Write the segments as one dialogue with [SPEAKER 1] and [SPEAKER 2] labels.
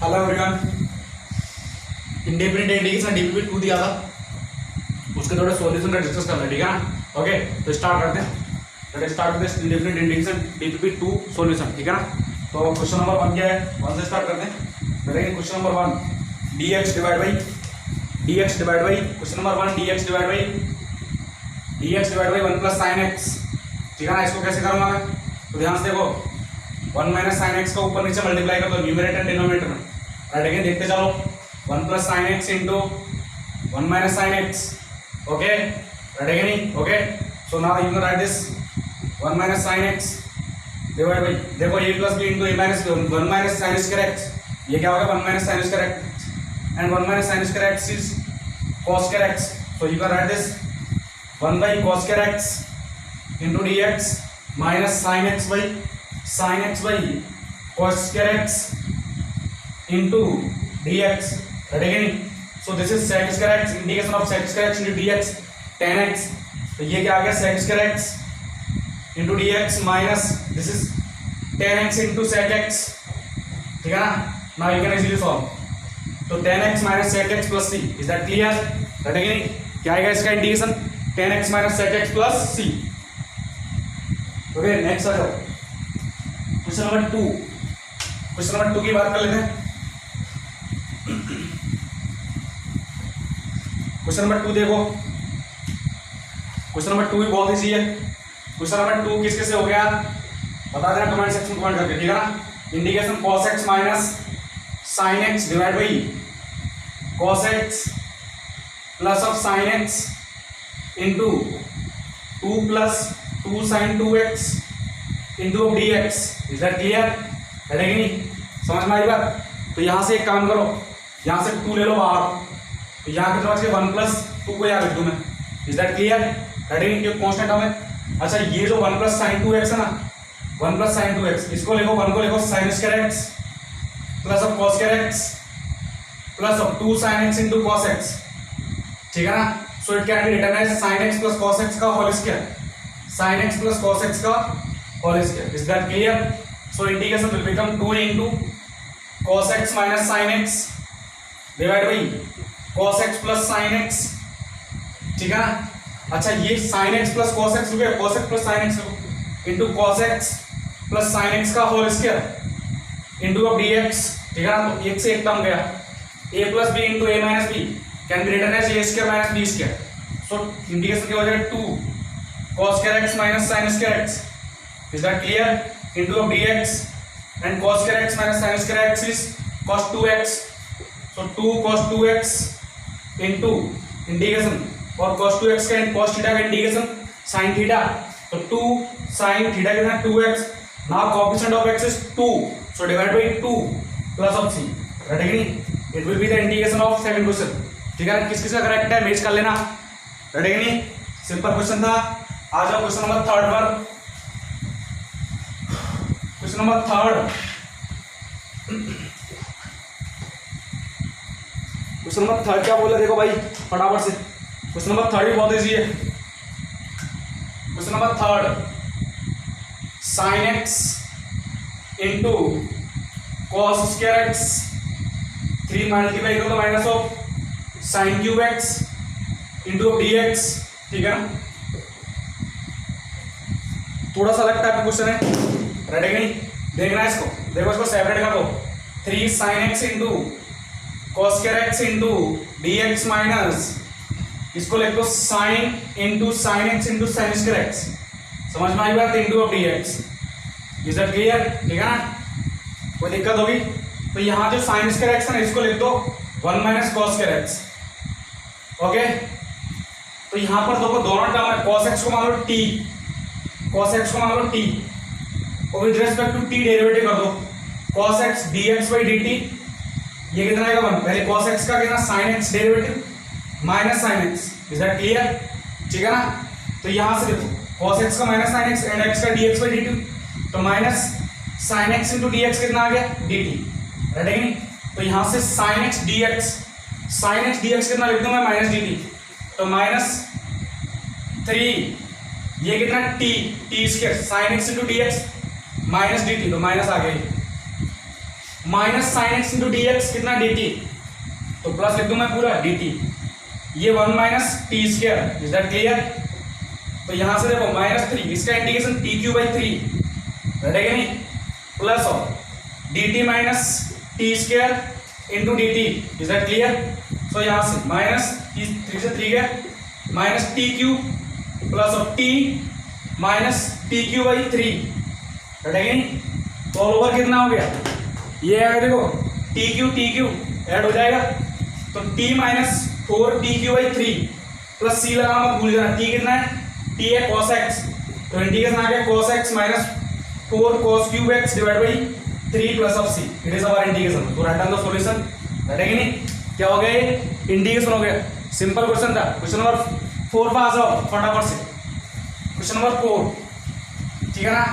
[SPEAKER 1] Hello everyone, independent indication DPP 2 दिया था, उसके थोड़े सॉल्यूशन का डिस्कस करना है, ठीक है ना। ओके, तो स्टार्ट करते हैं। Let's start with this independent indication DPP 2 solution, ठीक है ना। तो क्वेश्चन नंबर 1 क्या है, 1 से स्टार्ट करते हैं। बताइए question number 1, dx divide by question number 1 dx divide by 1 plus sine x, ठीक है ना। इसको कैसे करूंगा मैं, तो ध्यान से देखो, 1 माइनस साइन एक्स का ऊपर नीचे मल्टीप्लाई कर दो न्यूमरेटर डिनोमिनेटर में, राइट। अगेन देखते चलो, 1 plus sine x into 1 minus sine x, okay, right again, okay. So now you can write this 1 minus sine x divide by, देखो a plus B into a minus 1 minus sine square x, ये क्या हो गया 1 minus sine square x, and 1 minus sine square x is cos square x. So you can write this 1 by cos square x into dx minus sine x by cos square x into dx, right again. So this is sec square x, indication of sec square x into dx tan x. तो ये क्या आ गया sec square x into dx minus this is tan x into sec x, ठीक है ना। Now you can easily solve. तो tan x minus sec x plus c, is that clear? Right again, क्या आएगा इसका indication, tan x minus sec x plus c. Okay, next आ जाओ question number 2 की बात कर लेते हैं। क्वेश्चन नंबर 2 देखो, क्वेश्चन नंबर 2 भी बहुत इजी है। क्वेश्चन नंबर 2 किस किससे हो गया बता देना कमेंट सेक्शन में कमेंट करके, ठीक है ना। Indication cos x minus sin x divide by cos x plus of sin x into 2 plus 2 sin 2x into of dx, is that clear, है कि नहीं, समझ में आई बात। तो यहां से एक काम करो, यहां से 2 ले लो बाहर, तो यहां कितना बच गया 1 प्लस 2 को यहां रख दूं मैं, इज दैट क्लियर, है कि कांस्टेंट है। अच्छा, ये जो 1 प्लस साइन 2x है ना, 1 प्लस साइन 2x, इसको लिखो 1 को लिखो sine square x plus of cos square x plus of 2 sin x into cos x, ठीक है ना। So it can be written as sin x plus cos x का whole square, sin x plus cos x का whole square, is that clear. So integration will become 2 into cos x minus sin x divide by cos x plus sin x, ठीक है ना। अच्छा, ये sin x plus cos x हो गया, cos x plus sin x into cos x plus sin x का whole square into of dx, ठीक है ना। तो एक से एक टर्म गया, a plus b into a minus b can be written as a square minus b square. So integration क्या हो जाएगा 2 cos square x minus sin square x, is that clear, into of dx, and cos square x minus sin square x is cos 2x. So 2 cos 2x into integration, और cos 2x का cos theta का integration sin theta, तो 2 sin theta कितना 2x. now coefficient of x is 2, so divide by 2 plus of c, right again it will be the integration of second question, ठीक है। किस किस का correct है मैच कर लेना, right again, सिंपल क्वेश्चन था। आ जाओ क्वेश्चन नंबर 3 पर। क्वेश्चन नंबर 3, क्वेश्चन नंबर 3 क्या बोला देखो भाई फटाफट से। क्वेश्चन नंबर 3 भी बहुत इजी है। Question number 3, sin x into cos square x 3 multiply करो तो minus of sin cube x into dx, ठीक है ना। थोड़ा सा अलग टाइप का क्वेश्चन है, राइट है कि नहीं, देखना है इसको, देखो इसको सेपरेट कर दो, 3 sin x into cos square x into dx minus इसको लिख दो sin into sin x into sin square x, समझ में आई बात, into of dx, is that clear, ठीक है ना। कोई दिक्कत होगी तो यहाँ जो sin स्क्वायर x है ना, इसको लिख दो 1 minus cos square x, okay. तो यहाँ पर देखो दोनों टर्म है, cos x को मान लो t, cos x को मान लो t, और with respect to t derivative कर दो, cos x dx by dt, ये कितना आएगा 1, पहले cos x का कितना sin x derivative minus sin x, is that clear, ठीक है ना। तो यहां से देखो cos x का minus sin x and x का dx by dt, तो minus sin x into dx कितना आ गया dt, राइट है कि नहीं। तो यहां से sin x dx कितना लिख दूं मैं माइनस dt, तो माइनस 3 ये कितना T square sine x into d x minus D T, तो माइनस आ गई minus sine x into d x कितना डी टी, तो प्लस लिख दूं मैं पूरा डी टी, ये 1 minus t square, is that clear. तो यहां से देखो माइनस 3, इसका इंटीग्रेशन टी क्यू बाई 3 रहेगा नहीं, प्लस और d t minus t square into d t, is that clear. So यहां से माइनस 3 से 3 गया, minus t cube plus of t minus t cube by 3 रहेगा नहीं, तो ऑल ओवर कितना हो गया, ये आएगा देखो टी क्यू ऐड हो जाएगा, तो t minus 4 t cube by 3 plus c लगा मत भूल जाना, टी कितना है, टी है कॉस एक्स, तो इंटीग्रेशन आ गया cos x minus 4 cos cube x divide by 3 plus of c, it is our integration. तो राइट डाउन द सॉल्यूशन, रहेगा नहीं, क्या हो गया ये इंटीग्रेशन हो गया, सिंपल क्वेश्चन था। क्वेश्चन नंबर 4 पे आ जाओ फटाफट से, क्वेश्चन नंबर 4, ठीक है ना।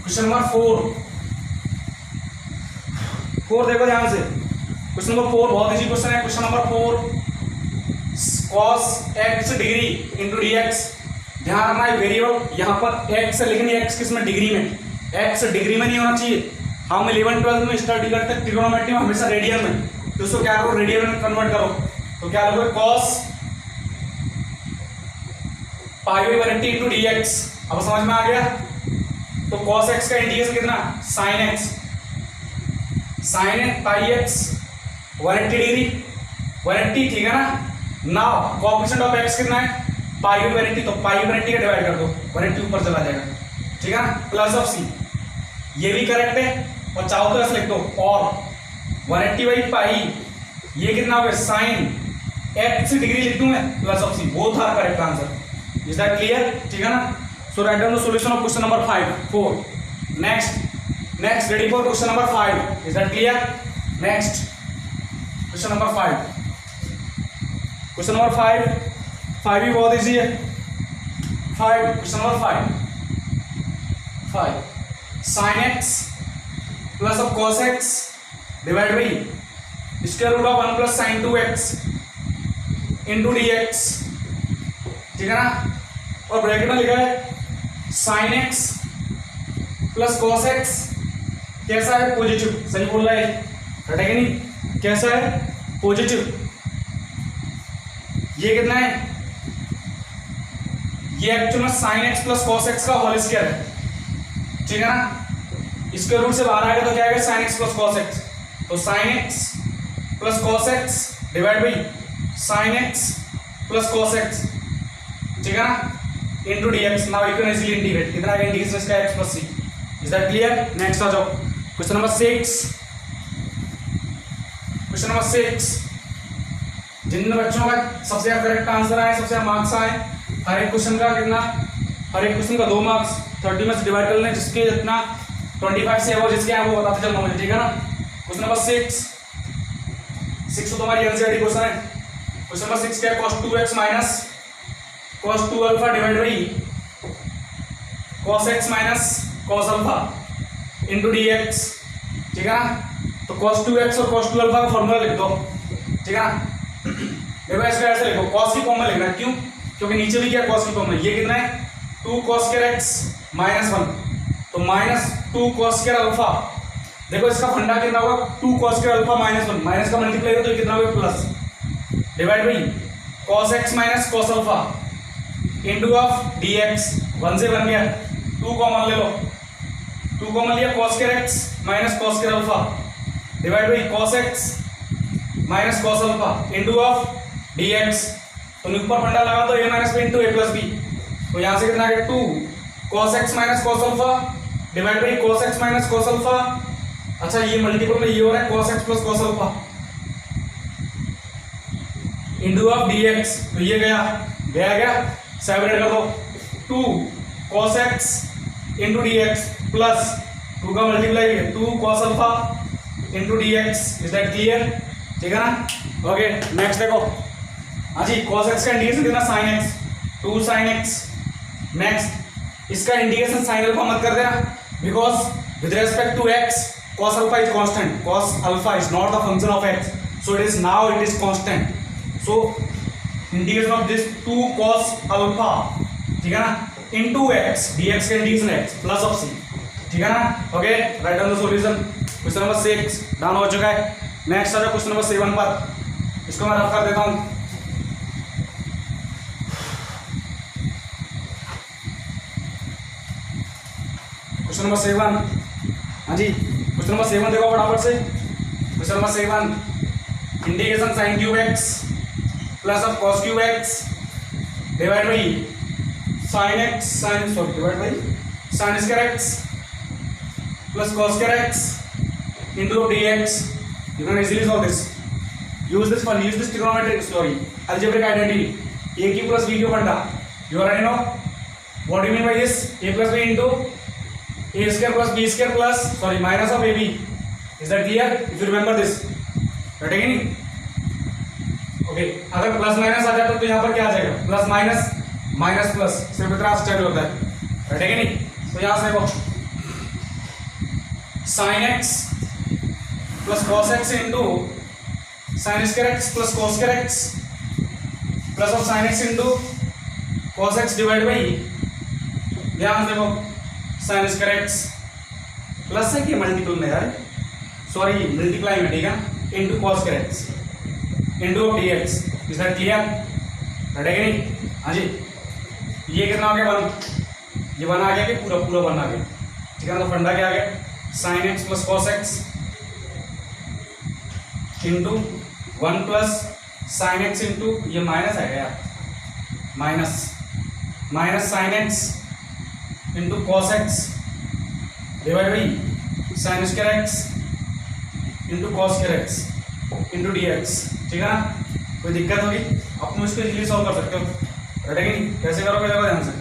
[SPEAKER 1] क्वेश्चन नंबर 4 देखो ध्यान से, क्वेश्चन नंबर 4 बहुत इजी क्वेश्चन है। Question number 4 cos x degree into d x, ध्यान रखना है वेरिएबल यहाँ पर x लिखनी है, x किस में डिग्री में, x डिग्री में नहीं होना चाहिए। हम 11-12 में स्टडी करते हैं ट्रिग्नोमेट्री में हमेशा रेडियन में, तो उसको क्या करो रेडियन में कन्वर्ट करो, तो क्या लिखोगे cos pi by 180 into d x, अब समझ में आ गया। तो cos x का इंटीग्रेशन कितना, sin x, sin पाई x 180 डिग्री 180, ठीक है ना। नाउ कोएफिशिएंट ऑफ x कितना है, पाई बाई 180, तो पाई बाई 180 का डिवाइड कर दो, 180 ऊपर चला जाएगा, ठीक है ना, प्लस ऑफ सी, ये भी करेक्ट है, और चाहो तो ऐसे लिख दो, और 180 बाई पाई ये कितना हो गया साइन x डिग्री लिख दूं मैं, plus of c, both are correct answer, is that clear, ठीक है ना। So write down the solution of question number 4। Next ready for question number 5, is that clear. Next question number 5, question number 5 भी बहुत easy है। 5 question number 5 sin x plus of cos x divide by square root of 1 plus sin 2x into d x, ठीक है ना, और bracket में लिखा है sin x plus cos x, कैसा है पॉजिटिव, सही बोल रहा है, हटेगा नहीं, कैसा है पॉजिटिव, ये कितना है, ये एक्चुअल में sin x plus cos x का होल स्क्वायर है, ठीक है ना। इसके रूट से बाहर आएगा तो क्या आएगा sin x plus cos x, तो sin x plus cos x divide by sin x plus cos x, ठीक है ना, into dx। Now you can easily integrate, कितना आएगा इंटीग्रेशन इसका x plus c, is that clear. Next आ जाओ question number 6। Question number 6, जिन बच्चों का सबसे ज्यादा करेक्ट आंसर आए, सबसे ज्यादा मार्क्स आए, हर एक क्वेश्चन का कितना, हर एक क्वेश्चन का 2 मार्क्स 30 में से डिवाइड कर लें, जिसके जितना 25 से वो जिसके हैं वो बताते चलना मुझे, ठीक है ना। क्वेश्चन नंबर 6 तो तुम्हारी एनसीईआरटी क्वेश्चन है। क्वेश्चन नंबर 6 क्या है, cos 2x minus cos 2 alpha divide by cos x minus cos alpha into dx, ठीक है ना। तो cos 2x और cos 2 अल्फा का फॉर्मूला लिख दो, ठीक है ना। देखो इसका ऐसे लिखो, cos की फॉर्म में लिखना है, क्यों, क्योंकि नीचे भी क्या cos की फॉर्म में, ये कितना है 2 cos स्क्वायर x माइनस 1, तो माइनस 2 cos स्क्वायर अल्फा, देखो इसका फंडा कितना होगा 2 cos square alpha minus 1, minus का मल्टीप्लाई हो तो ये कितना होगा plus, divide by cos x minus cos alpha into of dx, 1 से बन गया, 2 कॉमन ले लो, 2 कॉमन लिया cos square x minus cos square alpha divide by cos x minus cos alpha into of dx। तो ऊपर फंडा लगा तो a minus b into a plus b, तो यहाँ से कितना आ गया 2 cos x minus cos alpha divide by cos x minus cos alpha, अच्छा ये मल्टीपल में ये हो रहा है cos x plus cos alpha into of dx, तो ये गया सेपरेट कर दो, 2 cos x into dx plus 2 का multiply 2 cos alpha into dx, is that clear, ठीक है ना। ओके नेक्स्ट देखो, हाँ जी, cos x का इंटीग्रेशन कितना sin x, 2 sin x। Next इसका इंटीग्रेशन sin अल्फा मत कर देना, because with respect to x cos alpha is constant, cos alpha is not the function of x, so it is now it is constant, so integration of this 2 cos alpha, ठीक है ना, into x, dx का integration x plus of c, ठीक है ना। Okay, right down the solution. Question number 6 down हो चुका है। नेक्स्ट आ जाओ क्वेश्चन नंबर 7 पर, इसको मैं रफ कर देता हूँ। क्वेश्चन नंबर 7, हाँ जी क्वेश्चन नंबर 7 देखो फटाफट से। Question number 7, integration sine cube x plus of cos cube x divide by sine x sine sorry divide by sine square x plus cos square x into dx. You can easily solve this. Use this trigonometric algebraic identity. A cube plus b cube banda. You already know. What do you mean by this? A plus b into a square plus b square plus minus of ab. Is that clear? If you remember this. Right again? Okay. अगर plus minus आ जाता तो यहाँ पर क्या आ जाएगा? Plus minus minus plus सिर्फ इतना step होता है। राइट है कि नहीं? तो यहाँ से देखो sin x plus cos x into sin square x plus cos square x plus of sin x into cos x divided by, ध्यान से देखो sin square x प्लस है कि मल्टीपल में यार, सॉरी मल्टीप्लाई में, ठीक है, into cos square x into dx. Is that clear? है कि नहीं? हाँ जी। ये कितना हो गया? 1। ये 1 आ गया कि पूरा 1 आ गया, ठीक है ना। तो फंडा क्या आ गया? sin x plus cos x into 1 plus sin x into, ये माइनस आएगा यार, minus sin x into cos x divide by sin square x into cos square x into dx. ठीक है ना? कोई दिक्कत होगी? आप तुम इसको इजीली सॉल्व कर सकते हो। राइट है कि नहीं? कैसे करोगे देखो ध्यान से।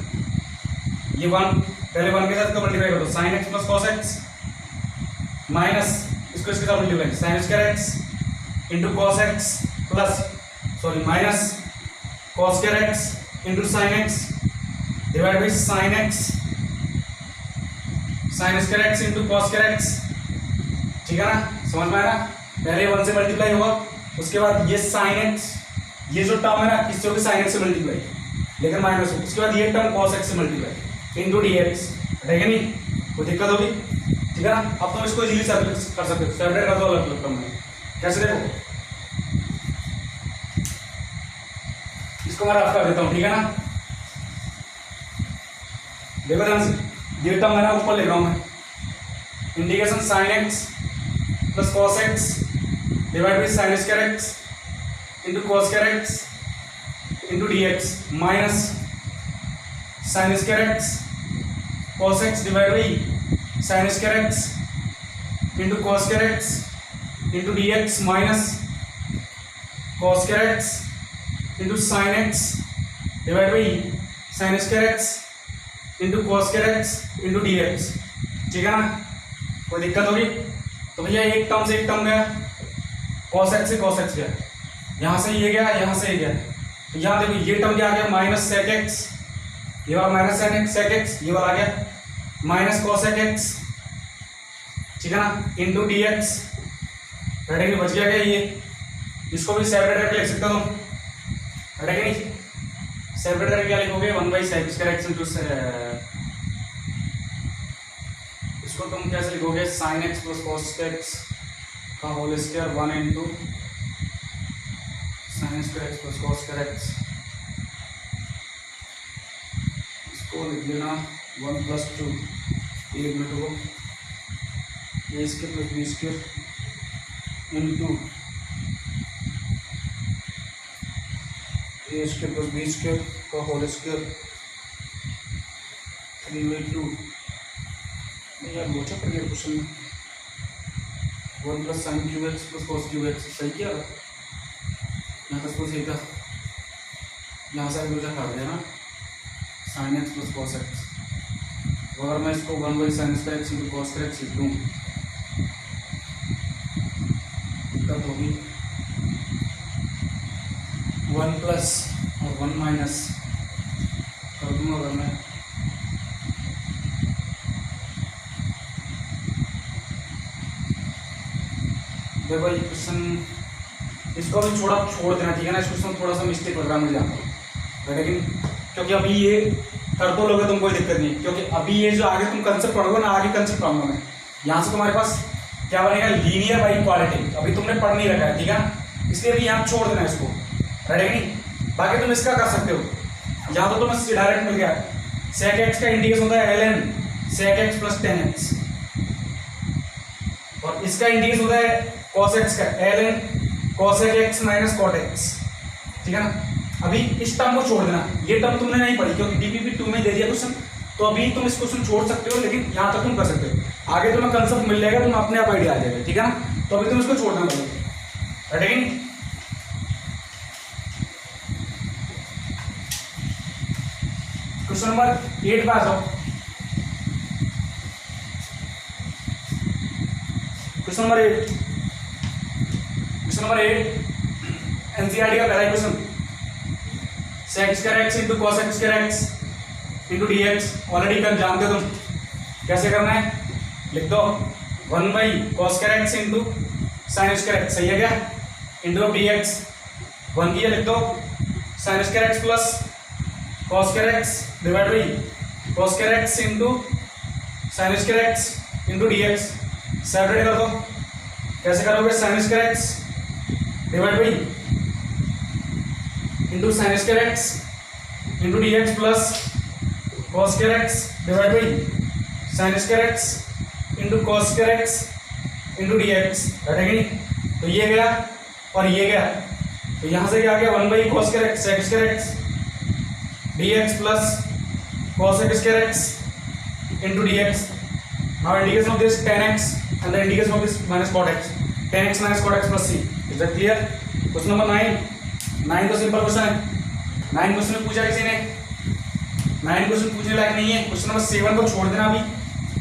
[SPEAKER 1] ये 1 पहले 1 के साथ इसको मल्टीप्लाई कर दो, sin x plus cos x minus इसको इसके साथ multiply sign square x into cos x plus minus cos square x into sine x divide by sine x sign square x into cos square x. ठीक है ना? समझ में आया? पहले 1 से मल्टीप्लाई होगा, उसके बाद ये साइन एक्स, ये जो टर्म है ना किससे होगी? साइन एक्स से मल्टीप्लाई, लेकिन माइनस हो, उसके बाद ये टर्म कॉस एक्स से मल्टीप्लाई इंटू डी एक्स। ठीक है नहीं? कोई दिक्कत होगी? ठीक है ना? अब तुम इसको इजीली कर सकते हो, सेपरेट कर दो अलग अलग टर्म में। कैसे देखो, इसको मैं रफ कर देता हूं, ठीक है ना? देखो ध्यान से, ये टर्म मेरा ऊपर लिख रहा हूं मैं, integration sign x plus cos x divide by sine square x into cos square x into d x minus sine square x cos x divide by sin square x into cos square x into dx minus cos square x into sin x divided by sin square x into cos square x into dx. ठीक है ना? कोई दिक्कत होगी? तो भैया एक term से एक टर्म गया, cos x से cos x गया, यहाँ से ये गया, यहाँ से ये गया, तो यहाँ देखो ये टर्म क्या आ गया? माइनस sec x, ये वाला माइनस sec x, ये वाला आ गया माइनस cos x, ठीक है ना, इंटू डी एक्स। रेडी बच गया क्या? ये इसको भी सेपरेट करके लिख सकते हो तुम। रेडी नहीं? सेपरेट करके क्या लिखोगे? 1 by sec square x into, इसको तुम कैसे लिखोगे? Sine x plus cos x का whole square 1 into sine square x plus cos square x. इसको लिख लेना 1 प्लस 2, एक मिनट को, a square plus b square into a square plus b square का होल स्क्वायर 3/2। यार मोटा पड़ गया क्वेश्चन में। 1 plus sine cube x plus cos cube x, सही किया? यहाँ का सही था, यहाँ से मुझे खा गया ना, sign x plus cos x. अगर मैं इसको 1 by sine square x into cos square x लिख दूँ, दिक्कत होगी। 1 प्लस और 1 माइनस कर दूंगा अगर मैं, देखो ये क्वेश्चन, इसको भी छोड़ देना, ठीक है ना? इस क्वेश्चन थोड़ा सा मिस्टेक लग रहा है मुझे यहाँ पर, लेकिन क्योंकि अभी ये कर तो लोगे, तुम कोई दिक्कत नहीं, क्योंकि अभी ये जो आगे तुम कंसेप्ट पढ़ोगे ना, आगे कंसेप्ट पढ़ूंगा मैं, यहाँ से तुम्हारे पास क्या बनेगा, लीनियर बाई इक्वालिटी। अभी तुमने पढ़ नहीं रखा है, ठीक है, इसलिए अभी यहाँ छोड़ देना इसको, रेडी नहीं। बाकी तुम इसका कर सकते हो, यहाँ तो तुम्हें डायरेक्ट मिल गया, sec x का इंटीग्रेशन होता है ln sec x plus 10x, और इसका इंटीग्रेशन होता है cos x का ln cosec x minus cot x, ठीक है ना। अभी इस टर्म को छोड़ देना, ये टर्म तुमने नहीं पढ़ी क्योंकि डीपीपी 2 में दे दिया क्वेश्चन, तो अभी तुम इस क्वेश्चन छोड़ सकते हो, लेकिन यहाँ तक तुम कर सकते हो, आगे तुम्हें कंसेप्ट मिल जाएगा, तुम अपने आप आइडिया आ जाएगा, ठीक है ना। तो अभी तुम इसको छोड़ना पड़ेगा, रेडी। क्वेश्चन नंबर 8 पे आ जाओ। क्वेश्चन नंबर 8 एनसीईआरटी का पहला question, sec square x into cos x square x into dx, already कर जानते हो तुम कैसे करना है, लिख दो 1 by cos square x into sin square x, सही है क्या, इंटू dx 1 की लिख दो sin square x plus cos square x divide by cos square x into sin square x into dx, separate कर दो, कैसे करोगे, sin square x divide by into sin square x into dx plus cos square x divide by sin square x into cos square x into dx, बैठेगा नहीं। तो ये गया और ये गया, तो यहाँ से क्या आ गया 1 by cos square x sec square x dx plus cos square x into dx। Now integration of this 10x and the integration of this minus cot x, 10x minus cot x plus c, is that clear? Question number 9 तो simple question है, 9 question में पूछा किसी ने, 9 question पूछने लायक नहीं है। Question number 7 को छोड़ देना अभी,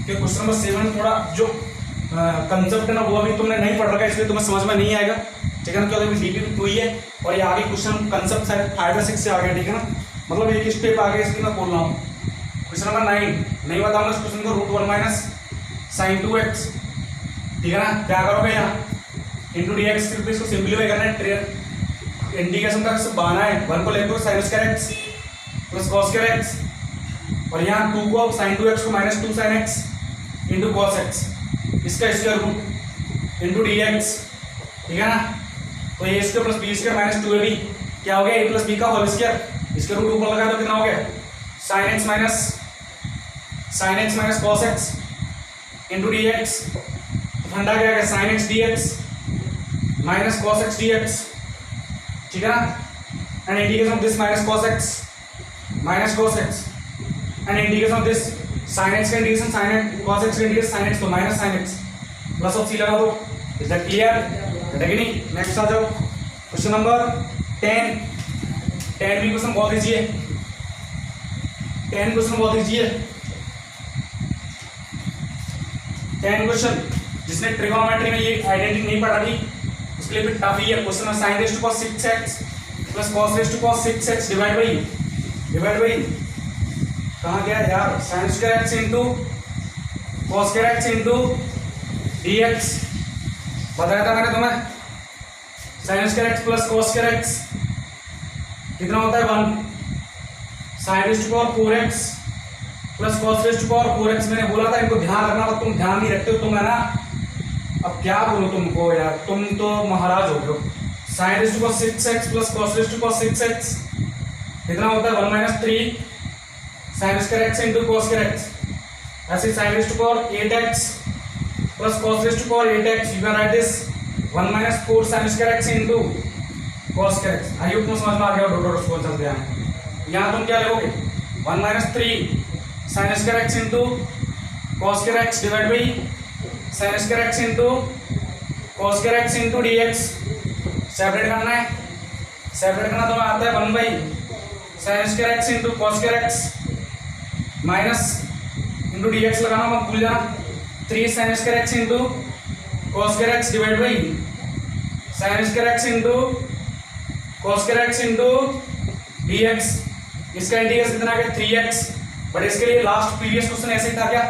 [SPEAKER 1] क्योंकि क्वेश्चन नंबर 7 में थोड़ा जो कंसेप्ट है ना वो अभी तुमने नहीं पढ़ रखा है, इसलिए तुम्हें समझ में नहीं आएगा, ठीक है ना, क्योंकि अभी डीपीपी 2 ही है और ये आगे क्वेश्चन कंसेप्ट शायद 5 या 6 से आ गया, ठीक है ना, मतलब एक स्टेप आगे, इसलिए मैं बोल रहा हूँ। क्वेश्चन नंबर 9 नहीं बताऊंगा इस क्वेश्चन को, रूट 1 माइनस साइन 2x, ठीक है ना, क्या करोगे यहाँ इंटू dx, फिर इसको सिंप्लीफाई करना है, इंटीग्रेशन का बहाना है, 1 को लेकर sin square x plus cos square x, और यहाँ 2 को sin 2x को minus 2 sin x into cos x, इसका स्क्वायर रूट इंटू dx, ठीक है ना। तो ये square plus b square minus 2ab क्या हो गया, a प्लस बी का होल स्क्वायर, इसके रूट ऊपर लगाया तो कितना हो गया, sin x minus cos x into dx, तो ठंडा क्या है sin x dx minus cos x dx, ठीक है ना, and integration of this minus cos x and integration of this sin x का integration sin x, cos x का integration sin x, तो minus sin x plus of c लगा दो, is that clear, है कि नहीं। नेक्स्ट आ जाओ, क्वेश्चन नंबर 10 भी क्वेश्चन बहुत इजी है, 10 क्वेश्चन बहुत इजी है, 10 क्वेश्चन जिसने ट्रिगोनोमेट्री में ये आइडेंटिटी नहीं पढ़ा थी उसके लिए भी टफ ही है। क्वेश्चन में sin raise to cos 6x plus cos raise to cos 6x divide by कहाँ गया यार, sin square x into cos square x into dx, बताया था मैंने तुम्हें, sin square x plus cos square x कितना होता है 1, sin raise to power 4x plus cos raise to power 4x, मैंने बोला था इनको ध्यान रखना, और तुम ध्यान नहीं रखते हो, तुम है ना, अब क्या बोलूं तुमको यार, तुम तो महाराज हो गए। sin raise to power 6x plus cos raise to power 6x कितना होता है 1 minus 3 sin square x into cos square x, ऐसे sin raise to power 8x plus cos raise to power 8x, you can write this 1 minus 4 sin square x into cos square x। I hope तुम समझ में आ गया हो, dot dot चलते हैं, यहाँ तुम क्या लिखोगे 1 minus 3 sin square x into cos square x divide by sin square x into cos square x into dx, separate करना है, सेपरेट करना तो आता है 1 by sin square x into cos square x minus into dx लगाना मत भूल जाना, 3 sin square x into cos square x divide by sin square x into cos square x into dx, इसका इंटीग्रेशन कितना आ गया 3x, बट इसके लिए लास्ट प्रीवियस क्वेश्चन ऐसे ही था क्या,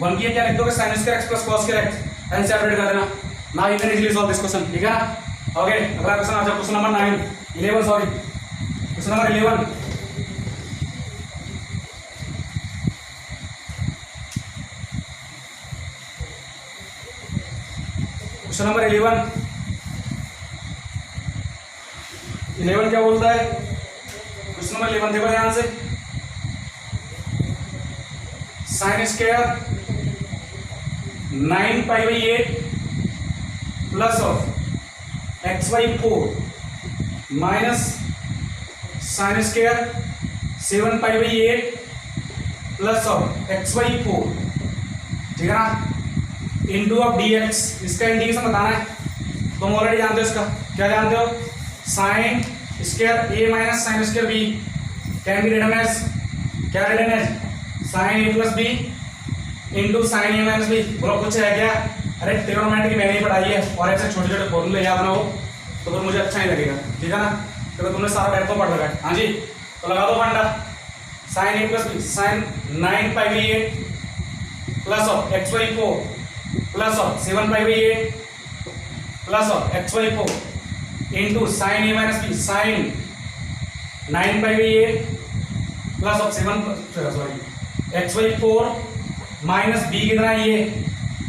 [SPEAKER 1] 1 की क्या लिख दोगे sin square x plus cos square x and separate कर देना, now you can easily solve this question, ठीक है ना। ओके, अगला क्वेश्चन आ जाओ, question number 11 sorry, question number 11 question number 11 क्या बोलता है? क्वेश्चन नंबर 11 देखो ध्यान से, sine square 9π/8 plus of x/4 minus sine square 7π/8 plus of x/4, ठीक है ना, इंटू ऑफ dx। इसका इंटीग्रेशन बताना है, तुम ऑलरेडी जानते हो इसका, क्या जानते हो? Sine square a minus sine square b can be written as, क्या written as? Sine a plus b into sine a minus b। बोलो कुछ है क्या? अरे ट्रिग्नोमेट्री मैंने ही पढ़ाई है और ऐसे छोटे छोटे फॉर्मूले याद ना हो तो फिर मुझे अच्छा नहीं लगेगा, ठीक है ना, क्योंकि तुमने सारा बैठ तो पढ़ रखा है। हाँ जी, तो लगा दो फंडा, sine a plus b, sine 9π/8 plus of x/4 plus of 7π/8 plus of x/4 into sine a minus b, sine 9π/8 plus of x/4 minus b कितना है ये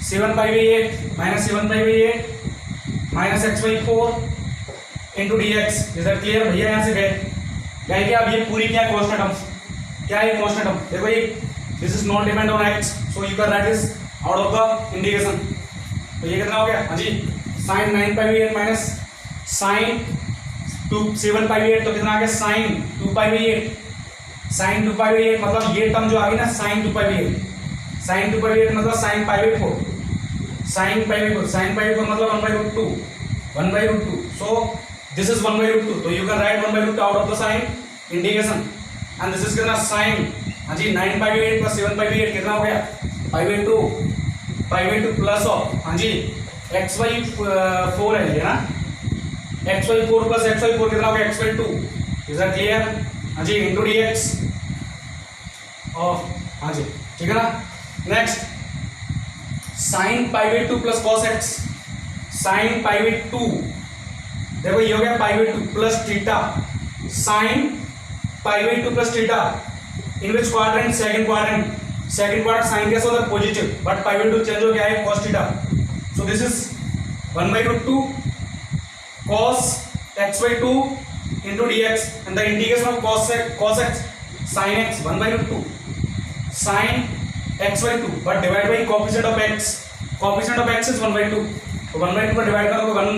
[SPEAKER 1] 7π/8 minus 7π/8 minus x/4 into dx। Is that clear भैया? यहाँ से गए क्या? अब ये पूरी क्या कांस्टेंट टर्म, क्या है कांस्टेंट टर्म? देखो ये this is not depend on x, so you can write this out of the integration. तो ये कितना हो गया? हाँ जी, साइन 9π/8 माइनस साइन 7π/8, तो कितना आ गया? साइन 2π/8। साइन 2π/8 मतलब ये टर्म जो आ गई ना, साइन 2π/8, साइन 2π/8 मतलब साइन π/4, साइन π/4, साइन π/4 मतलब 1/√2, 1/√2। सो दिस इज 1/√2, तो you can write 1/√2 out of the sine integration, and this is कितना? साइन, हाँ जी, 9π/8 प्लस 7π/8 कितना हो गया? π/2 प्लस ऑफ, हाँ जी, x/4 है ये ना, x/4 प्लस x/4 कितना हो गया? x/2। Is that clear? हाँ जी, इंटू dx ऑफ, हाँ जी, ठीक है ना। Next sine π/2 plus cos x, sine π/2, देखो ये हो गया π/2 plus theta, sine π/2 plus theta in which quadrant? Second quadrant. Second quadrant sine कैसा होता है? पॉजिटिव, बट π/2 चेंज हो गया है cos theta. So this is 1/√2 cos x/2 into dx, and the integration of cos x sin x 1/√2 sin x/2, but divided by coefficient of x, coefficient of x is 1/2, तो 1/2 पर divide करोगे 1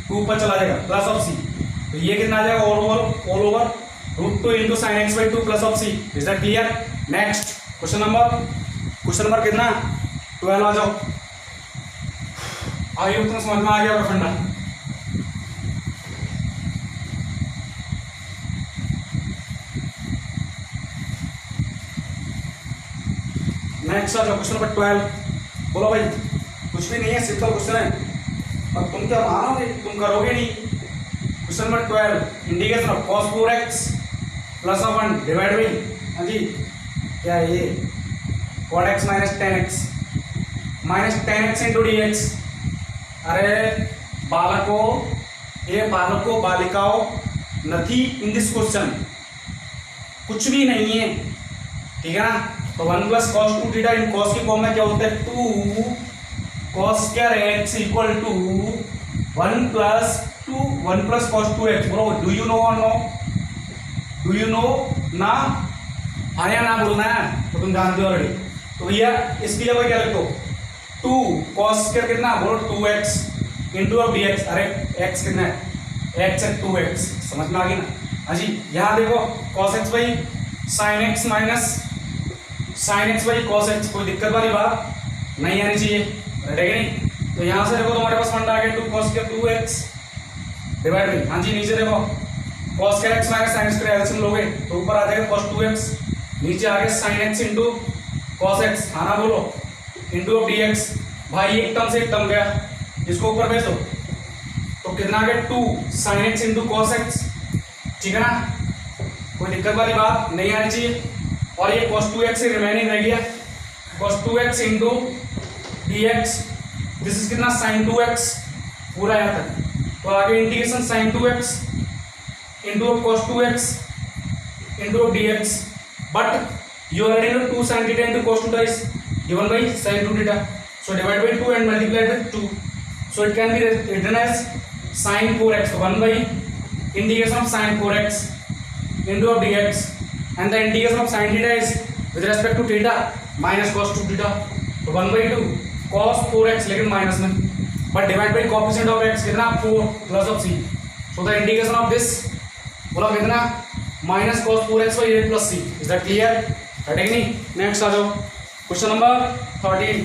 [SPEAKER 1] 2 ऊपर चला जाएगा, plus of c, तो ये कितना आ जाएगा? All over √2 into sin x/2 plus of c। Is that clear? Next question number कितना? 12 आ जाओ। आइए तुम समझ में आ गया होगा फंडा। नेक्स्ट आ जाओ, क्वेश्चन नंबर 12। बोलो भाई, कुछ भी नहीं है, सिंपल क्वेश्चन है, अब तुम क्या मानोगे? तुम करोगे नहीं। Question number 12, integration of cos 4x plus of 1 divide by, हाँ जी, क्या है ये? cot x minus 10x into dx। अरे बालकों बालिकाओं, नथी इन दिस क्वेश्चन, कुछ भी नहीं है, ठीक है ना। तो 1 plus cos 2 theta in cos की फॉर्म में क्या होता है? 2 cos square x equal to 1 plus cos 2x। बोलो, डू यू नो और नो? डू यू नो ना? हाँ या ना बोलना है, तो तुम जानते हो ऑलरेडी। तो भैया इसकी जगह क्या लिखो? 2 cos स्क्वायर कितना? बोलो 2x इंटू ऑफ dx। अरे x कितना है? x है 2x, समझ में आ गई ना? हाँ जी, यहाँ देखो cos x by sine x minus sine x by cos x, कोई दिक्कत वाली बात नहीं आनी चाहिए, ठीक है नहीं? तो यहाँ से देखो तुम्हारे पास फंडा आ गया 2 cos के 2x डिवाइड बाई, हाँ जी, नीचे देखो cos के x minus sine square LCM लोगे तो ऊपर आ जाएगा cos 2x, नीचे आ गया sin x into cos x, हाँ ना बोलो, इंटू ऑफ dx। भाई एक टर्म से एक टर्म गया, इसको ऊपर भेज दो, तो कितना आ गया? 2 sin x into cos x, ठीक है ना, कोई दिक्कत वाली बात नहीं आनी चाहिए। और ये cos 2x से रिमेनिंग रह गया cos 2x into dx, this is कितना? sin 2x पूरा यहाँ तक, तो आगे integration sin 2x into cos 2x into dx, but you already know 2 sin theta into cos 2 is given by sin 2 theta, so divide by 2 and multiply with 2, So it can be written as sin 4x. So 1 by integration of sin 4x into of dx, and the integration of sin theta is with respect to theta minus cos 2 theta. तो 1 by 2 cos 4x लेकिन minus में, but divide by coefficient of x कितना 4 plus of c. So the integration of this बोला कितना minus cos 4x by 8 plus c. Is that clear? है कि नहीं? Next आ जाओ क्वेश्चन नंबर 13.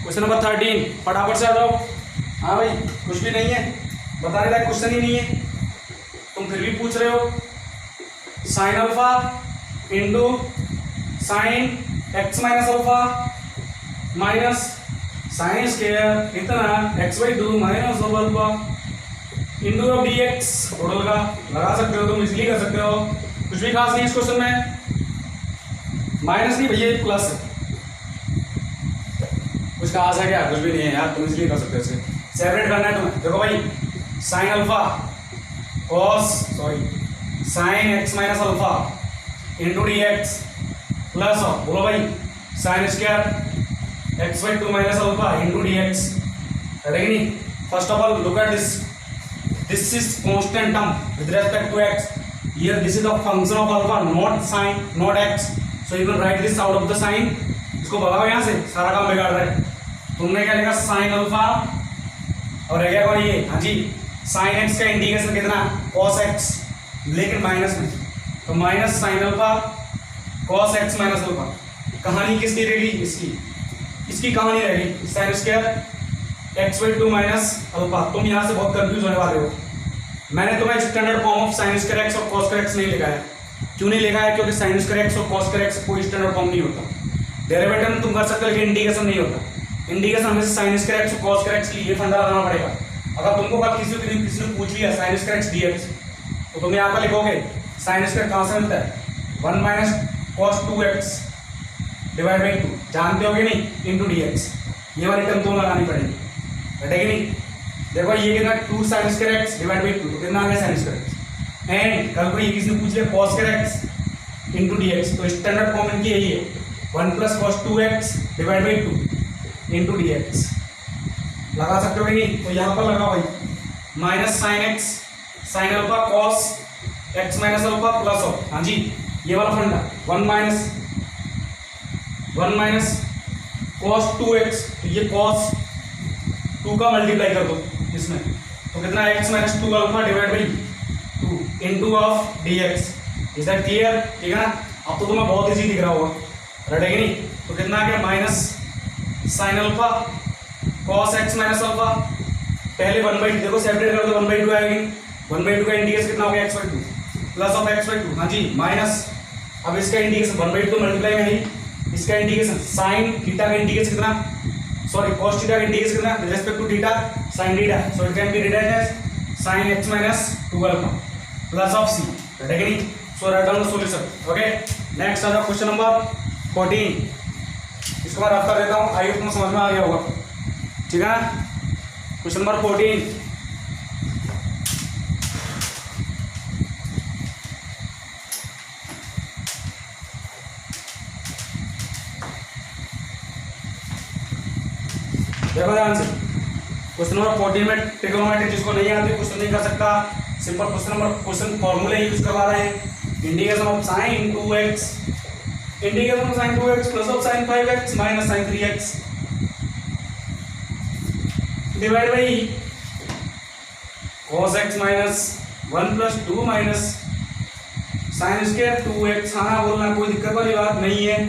[SPEAKER 1] क्वेश्चन नंबर 13 फटाफट से आ जाओ. हाँ भाई कुछ भी नहीं है, बताने लायक क्वेश्चन ही नहीं है, तुम फिर भी पूछ रहे हो. Sine alpha into sine x minus alpha minus sine square इतना x by 2 minus alpha into of d x. Total का लगा सकते हो तुम, इजीली कर सकते हो, कुछ भी खास नहीं इस क्वेश्चन में. माइनस नहीं भैया प्लस है, कुछ खास है क्या? कुछ भी नहीं है यार, तुम इसलिए कर सकते हो. इसे सेपरेट करना है तुम्हें. देखो भाई sine alpha cos sine x minus alpha into d x plus of बोलो भाई sine square x by 2 minus alpha into d x. नहीं, first of all look at this is constant term with respect to x. Here this is the function of alpha, not sine not x. So you can write this out of the sine. इसको भगाओ यहाँ से, सारा काम बिगाड़ रहा है. तुमने क्या लिखा साइन अल्फा और रह गया कौन ये? हाँ जी साइन एक्स का इंटीग्रेशन कितना cos x लेकिन माइनस में, तो minus sine alpha cos x minus alpha. कहानी किसकी रहेगी? इसकी कहानी रहेगी sign square x by 2 minus alpha. तुम यहाँ से बहुत कंफ्यूज होने वाले हो. मैंने तुम्हें standard form of sine square x और cos स्क्वायर एक्स नहीं लिखा है. क्यों नहीं लिखा है? क्योंकि साइन स्क्वायर एक्स और cos स्क्वायर एक्स कोई स्टैंडर्ड फॉर्म नहीं होता. डेरिवेटिव तुम कर सकते हो लेकिन इंटीग्रेशन नहीं होता. इंटीग्रेशन हमेशा साइन स्क्वायर एक्स और cos स्क्वायर एक्स के लिए फंडा लगाना पड़ेगा. अगर तुमको कल किसी ने पूछ लिया साइन स्क्वायर एक्स dx, तो तुम यहाँ पर लिखोगे साइन स्क्वायर कहाँ से मिलता है? 1 minus cos 2x divide by 2, जानते होगे नहीं, इंटू dx. ये वाली टर्म तुम लगानी पड़ेगी, बैठेगी नहीं. देखो ये कितना 2 sine square x divide by 2, तो कितना आ गया साइन स्क्वायर एक्स. एंड कल को ये किसी ने पूछ लिया cos square x into dx, तो स्टैंडर्ड फॉर्म इनकी यही है 1 plus cos 2x divide by 2 into dx. लगा सकते हो कि नहीं? तो यहाँ पर लगाओ भाई minus sine x sine alpha cos x minus alpha plus of, हाँ जी ये वाला फंडा 1 माइनस cos 2x, तो ये cos 2 का मल्टीप्लाई कर दो इसमें, तो कितना x minus 2 alpha divide by 2 into of dx. Is that clear? ठीक है ना? अब तो तुम्हें बहुत इजी दिख रहा होगा, राइट है कि नहीं? तो कितना आ गया minus sine alpha cos x minus alpha. पहले 1 बाई 2 देखो सेपरेट कर दो, 1 बाई 2 आएगी. 1 बाई 2 का इंटीग्रेशन कितना हो गया x by 2 plus of x by 2, हाँ जी माइनस. अब इसका इंटीग्रेशन 1 बाई 2 मल्टीप्लाई में ही इसका इंटीग्रेशन साइन थीटा का इंटीग्रेशन कितना, सॉरी cos थीटा का इंटीग्रेशन कितना with respect to theta sine theta. So it can be written as sine x minus 2 alpha plus of c, right है कि नहीं? So write down the solution. Okay next आ जाओ question number 14. इसको मैं rough कर देता हूँ, आइए तुम्हें समझ में आ गया होगा. ठीक है ना? Question number 14. देखो ध्यान से, क्वेश्चन नंबर 14 में ट्रिग्नोमेट्री जिसको नहीं आती क्वेश्चन नहीं कर सकता. सिंपल क्वेश्चन फॉर्मूले यूज करवा रहे हैं. Integration of sine 2x integration of sine 2x plus of sine 5x minus sine 3x divide by cos x minus 1 plus 2 minus sine square 2x. हाँ बोलना, कोई दिक्कत वाली बात नहीं है,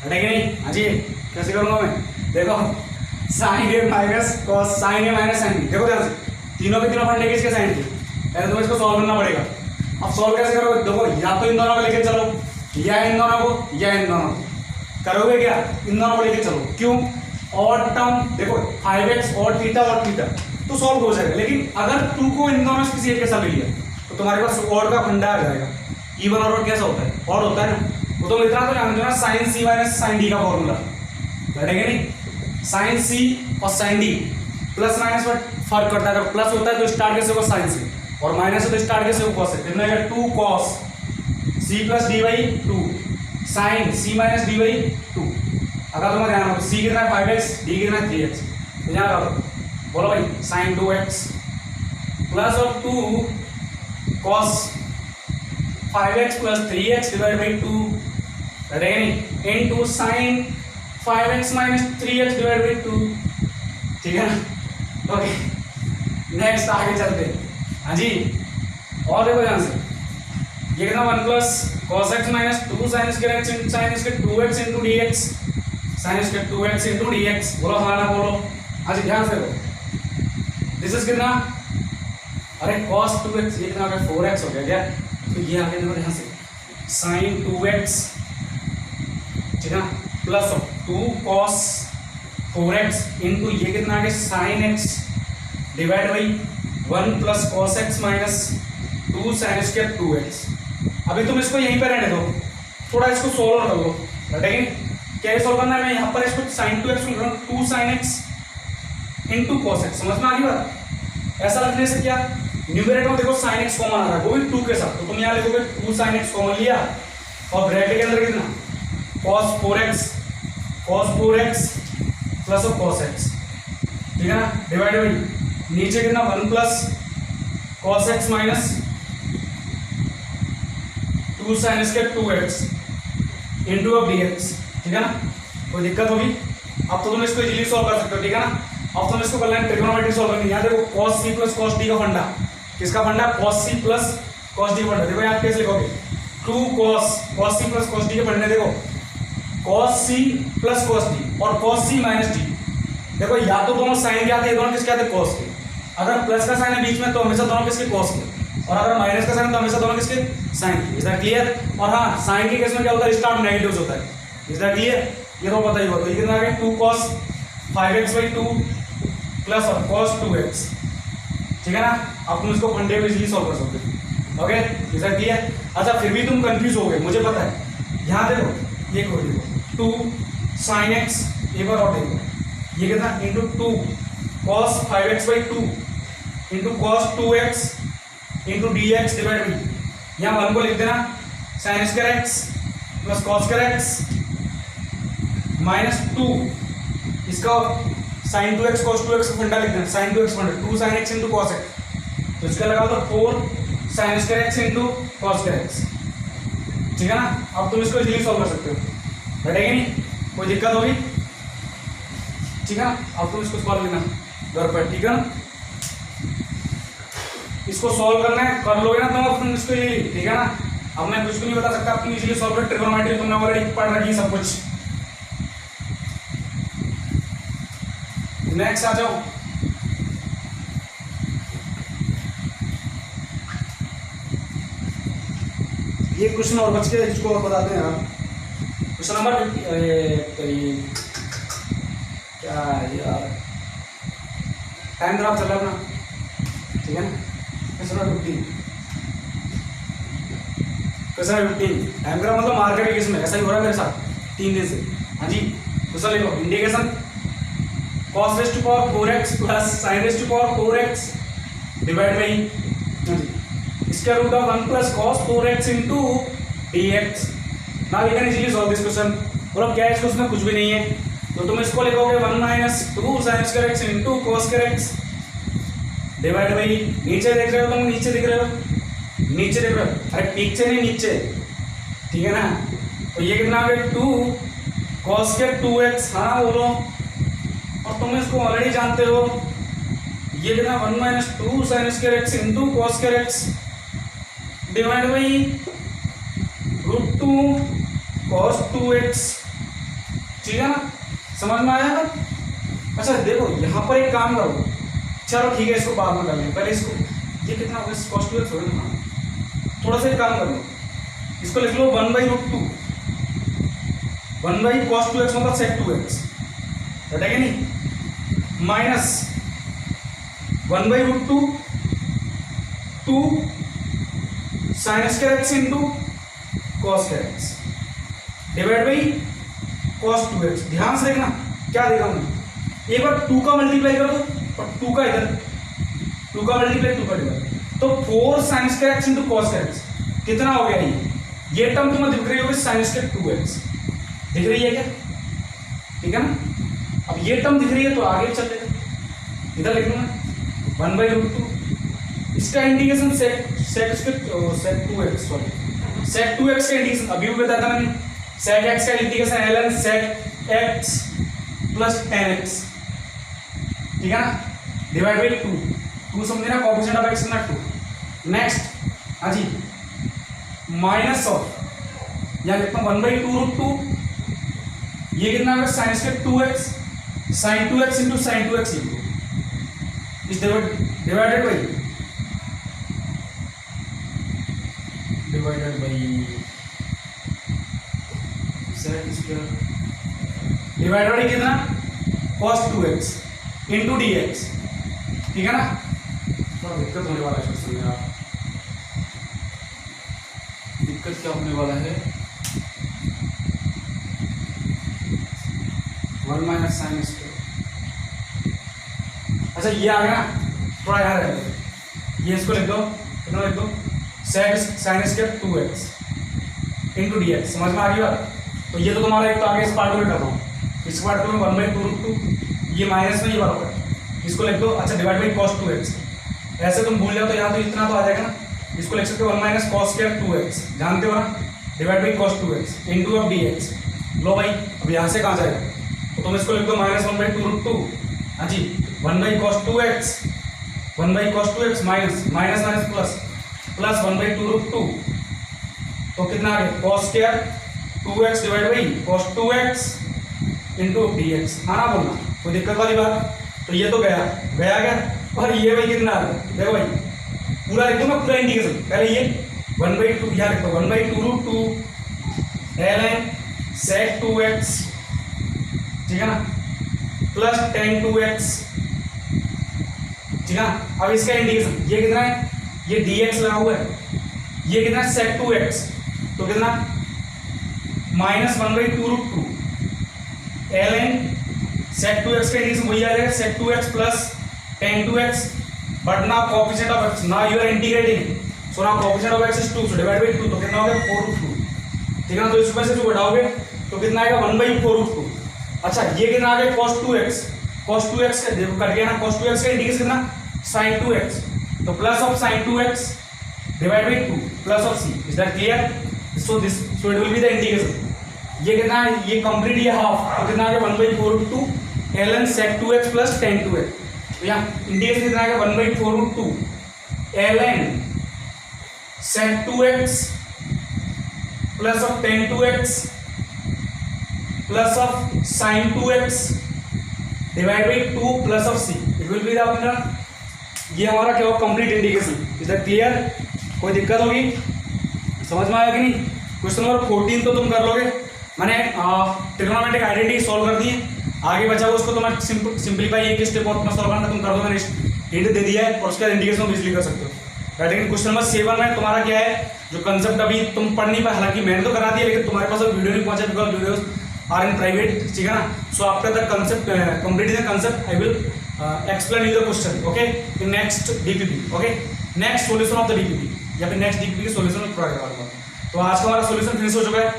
[SPEAKER 1] हटेगी नहीं. हाँ जी कैसे करूँगा मैं? देखो साइन ए माइनस cos साइन ए माइनस साइन बी. देखो ध्यान से, तीनों के तीनों फंडे किसके साइन के. पहले तुम्हें इसको सॉल्व करना पड़ेगा. अब सॉल्व कैसे करोगे? देखो या तो इन दोनों को लेके चलो, या इन दोनों को, या इन दोनों को. करोगे क्या? इन दोनों को लेके चलो. क्यों? और टर्म देखो 5x और थीटा तो सॉल्व हो जाएगा. लेकिन अगर 2 को इन दोनों से किसी एक के साथ ले लिया तो तुम्हारे पास और का फंडा आ जाएगा. इवन और कैसा होता है? और होता है ना. वो तुम इतना तो जानते हो ना, sign c minus sign D का फॉर्मूला, बैठेगा नहीं? साइन सी और साइन डी प्लस माइनस में फर्क करता है. अगर प्लस होता है तो स्टार्ट कैसे होगा साइन से, और माइनस है तो स्टार्ट कैसे होगा कॉस से. कितना आएगा 2 cos c plus d by two sine c minus d by two. अगर तुम्हें ध्यान हो सी कितना है 5x, डी कितना है 3x, तो ध्यान रखो, बोलो भाई साइन 2x प्लस और 2 cos 5x plus 3x divide by 2 रहेगा into sine 5x minus 3x divide by 2, ठीक है ना। ओके नेक्स्ट आगे चलते हैं। हाँ जी, और देखो ध्यान से, ये कितना 1 plus cos x minus 2 sine square x sign square 2x into d x sign square 2x into d x, बोलो हाँ ना बोलो। हाँ जी ध्यान से देखो, दिस इज कितना, अरे cos 2x, ये कितना हो गया 4x हो गया क्या, तो ये आगे देखो ध्यान से साइन 2x, ठीक है ना, प्लस 2 cos 4x इंटू ये कितना आ गया साइन x divide by 1 plus cos x minus 2 sine square 2x। अभी तुम इसको यहीं पे रहने दो, थोड़ा इसको सोल्व कर लो, ठीक क्या ये सोल्व करना है। मैं यहाँ पर इसको साइन 2x लिख रहा हूँ 2 sine x into cos x, समझ में आ गई बात। ऐसा लिखने से क्या, न्यूमरेटर में देखो साइन x कॉमन आ रहा है वो भी 2 के साथ, तो तुम यहाँ लिखोगे 2 साइन x कॉमन लिया और ब्रैकेट के अंदर कितना cos 4x plus cos x, ठीक है ना, डिवाइड बाई नीचे कितना 1 plus cos x minus 2 sine square 2x into of dx, ठीक है ना। कोई दिक्कत होगी, अब तो तुम इसको इजीली सॉल्व कर सकते हो, ठीक है ना। अब तुम इसको कर लेना ट्रिग्नोमेट्री सॉल्व करनी है। यहाँ देखो cos c plus cos d का फंडा, किसका फंडा, cos c plus cos d का फंडा। देखो यहाँ कैसे लिखोगे 2 cos c plus cos d के फंडे, देखो cos c plus cos d और cos c माइनस d। देखो या तो दोनों साइन क्या थे, दोनों किसके आते cos के, अगर प्लस का साइन है बीच में तो हमेशा दोनों किसके cos के, और अगर माइनस का साइन है तो हमेशा दोनों किसके साइन के। Is that clear. और हाँ साइन के केस में क्या होता है, स्टार्ट नेगेटिव होता है। इज दैट क्लियर, ये तो पता ही होगा। तो ये कितना आ गया 2 cos 5x बाई 2 प्लस और cos 2x, ठीक है ना। अब तुम इसको फंडे में इजीली सॉल्व कर सकते हो, ओके इज दैट क्लियर। अच्छा फिर भी तुम कंफ्यूज हो गए, मुझे पता है। यहाँ देखो ये को देखो 2 sin x, एक बार और देखो ये कितना into 2 cos 5x by 2 into cos 2x into d x divide by, यहाँ 1 को लिख देना sign square x plus cos square x minus 2, इसका साइन 2x cos 2x का फंडा लिख देना, साइन 2x फंडा 2 sin x into cos x, तो इसका लगा दो 4 sign square x into cos square x, ठीक है ना। अब तुम इसको इजीली सॉल्व कर सकते हो, बैठेगी नहीं, कोई दिक्कत होगी, ठीक है ना। अब तुम इसको सॉल्व लेना घर पर, ठीक है ना। इसको सॉल्व करना है, कर लोगे ना तुम इसको इजीली, ठीक है ना। अब मैं कुछ भी नहीं बता सकता, आपकी इजीली सॉल्व कर, ट्रिग्नोमेट्री तुमने ऑलरेडी पढ़ रखी सब कुछ। नेक्स्ट आ जाओ, ये क्वेश्चन और बच गया, इसको और बताते हैं आप। क्वेश्चन नंबर क्या यार, टाइम खराब चल रहा है अपना, ठीक है ना। Question number 15, question number 15 time खराब मतलब मार्केट के केस में ऐसा ही हो रहा है मेरे साथ 3 दिन से। हाँ जी क्वेश्चन लिखो, integration cos raised to power 4x plus sin raised to power 4x divide by square root of 1 plus cos 4x into dx। Now you can easily solve this question. बोलो क्या है, इसको उसमें कुछ भी नहीं है, तो तुम इसको लिखोगे 1 minus 2 sin square x into cos square x divide by, नीचे देख रहे हो तुम, नीचे दिख रहे हो, नीचे देख रहे हो, अरे पीछे नहीं नीचे, ठीक है ना। तो ये कितना आ गया 2 cos स्क्वायर 2x, हाँ बोलो, और तुम इसको ऑलरेडी जानते हो, ये कितना 1 minus 2 sine square x into cos square x divide by root 2 cos 2x, ठीक है ना। समझ में आया। अच्छा देखो यहाँ पर एक काम करो, चलो ठीक है इसको बाद में कर लेंगे, पहले इसको, ये कितना होगा cos 2x हो गया, थोड़ा सा एक काम कर लो, इसको लिख लो 1 by root 2, 1 by cos 2x मतलब sec 2x, है नहीं, minus 1 by root 2 sine square x into cos square x divide by cos 2x। ध्यान से देखना क्या देखा हमने, एक बार 2 का मल्टीप्लाई कर दो और 2 का इधर, 2 का मल्टीप्लाई 2 का डिवाइड, तो 4 sign square x into cos square x कितना हो गया, ये ये टर्म तुम्हें दिख रही होगी साइन स्क्वायर 2x, दिख रही है क्या? ठीक है ना। अब ये टर्म दिख रही है तो आगे चलेगा, इधर लिख लूंगा 1/√2, इसका indication sec 2x, sorry sec 2x का इंडिकेशन अभी भी बताया था मैंने। sec x का indication ln sec x plus 10x, ठीक है ना, डिवाइड बाई 2 समझे ना, कोएफिशिएंट ऑफ x ना 2। नेक्स्ट हाँ जी, माइनस ऑफ, यहाँ लिखता हूँ 1/2√2, ये कितना होगा sine square 2x, sine 2x into sine 2x लिखो, इस divided by sec square divided by कितना cos 2x इंटू dx, ठीक है ना। थोड़ा दिक्कत होने वाला है क्वेश्चन में यार, दिक्कत क्या होने वाला है, 1 माइनस साइन स्क्वायर, अच्छा ये आ गया ना, थोड़ा याद रखो, ये इसको लिख दो, कितना लिख दो sec sine square 2x into dx, समझ में आ गई बात। तो ये तो तुम्हारा एक तो आगे इस पार्ट में कर रहा हूँ, इस पार्ट में 1/2√2, ये माइनस में ये बराबर है, इसको लिख दो, अच्छा डिवाइड बाई cos 2x, ऐसे तुम भूल जाओ तो यहाँ तो इतना तो आ जाएगा ना, इसको लिख सकते हो 1 माइनस cos स्क्वायर 2x, जानते हो ना, divide by cos 2x into of dx। लो भाई अब यहाँ से कहाँ जाएगा, तो तुम इसको लिख दो माइनस 1/2√2, हाँ जी 1/cos 2x, 1/cos 2x minus minus minus plus plus 1/2√2, तो कितना आ गया cos square 2x divide by cos 2x into dx, हाँ ना बोलना, कोई दिक्कत वाली बात। तो ये तो गया क्या, और ये भाई कितना आ गया, देखो भाई पूरा लिख दूंगा, पूरा इंडिकेशन, पहले ये 1/2 यहाँ लिखो 1/2√2 ln sec 2x, ठीक है ना, प्लस tan 2x, ठीक है ना। अब इसका इंडिकेशन ये कितना है, ये dx लगा हुआ है, ये कितना है sec 2x, तो कितना माइनस 1/2√2 ln sec 2x का इंडिकेशन वही आ जाएगा sec 2x plus tan 2x, but ना कोएफिशिएंट ऑफ x, ना यू आर इंटीग्रेटिंग, सो ना coefficient of x is 2, so divide by 2, तो कितना हो गया 4√2, ठीक है ना। तो इसमें से जो घटाओगे तो कितना आएगा 1/4√2। अच्छा ये कितना आ गया cos 2x, cos 2x का देखो कट गया ना, cos 2x का इंडिकेशन कितना sin 2x, तो plus of sin 2x divide by 2 plus of c, is that clear, so this so it will be the integration, ये कितना है, ये कंप्लीट ये हाफ, तो कितना आ गया 1/4√2 ln sec 2x plus tan 2x, तो यहाँ इंडिकेशन कितना आ गया 1/4√2 ln sec 2x plus of tan 2x plus of sin 2x divide by 2 plus of c, it will be the अपना, ये हमारा क्या होगा complete indication, is that clear, कोई दिक्कत होगी, समझ में आया कि नहीं। क्वेश्चन नंबर 14 तो तुम कर लोगे, मैंने ट्रिग्नोमेट्रिक आइडेंटिटी सॉल्व कर दी है, आगे बचा हुआ उसको तुम्हें सिंपलीफाई एक स्टेप और तुम्हें सॉल्व करना, तुम कर दो, मैंने हिंट दे दिया है, और उसके बाद इंडिकेशन इजीली कर सकते हो। लेकिन क्वेश्चन नंबर 7 में तुम्हारा क्या है, जो कंसेप्ट अभी तुम पढ़ नहीं पाए, हालांकि मैंने तो करा दिया लेकिन तुम्हारे पास वीडियो नहीं पहुंचा, because videos are in private, ठीक है ना। So after the concept complete the concept I will explain you the question, okay, in next DPP, okay, next solution of the DPP, या फिर नेक्स्ट डीपीपी के solution में provide करूंगा। तो आज का हमारा सॉल्यूशन फिनिश हो चुका है,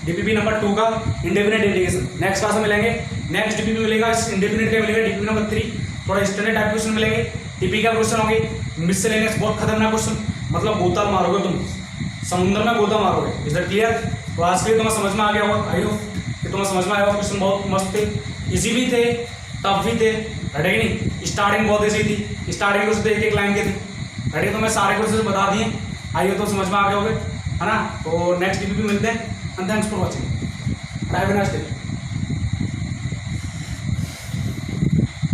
[SPEAKER 1] डीपीपी नंबर 2 का इंडेफिनिट इंटीग्रेशन। नेक्स्ट क्लास में मिलेंगे, नेक्स्ट डीपीपी मिलेगा, इंडेफिनिट का मिलेगा डीपीपी नंबर 3, थोड़ा स्टैंडर्ड टाइप क्वेश्चन मिलेंगे, टीपी का क्वेश्चन होंगे, मिसलेनियस बहुत खतरनाक क्वेश्चन, मतलब गोता मारोगे तुम, समुद्र में गोता मारोगे, इज दैट क्लियर। तो आज के लिए तुम्हें समझ में आ गया होगा, आई होप कि तुम्हें समझ में आया होगा। क्वेश्चन बहुत मस्त थे, इजी भी थे, टफ भी थे, है कि नहीं। स्टार्टिंग बहुत ईजी थी, स्टार्टिंग क्वेश्चन एक एक लाइन के थे, है तो मैं सारे क्वेश्चन बता दिए, आई हो तो समझ में आ गए होगे, है ना। तो नेक्स्ट डीपीपी मिलते हैं, and thanks for watching, have a nice day.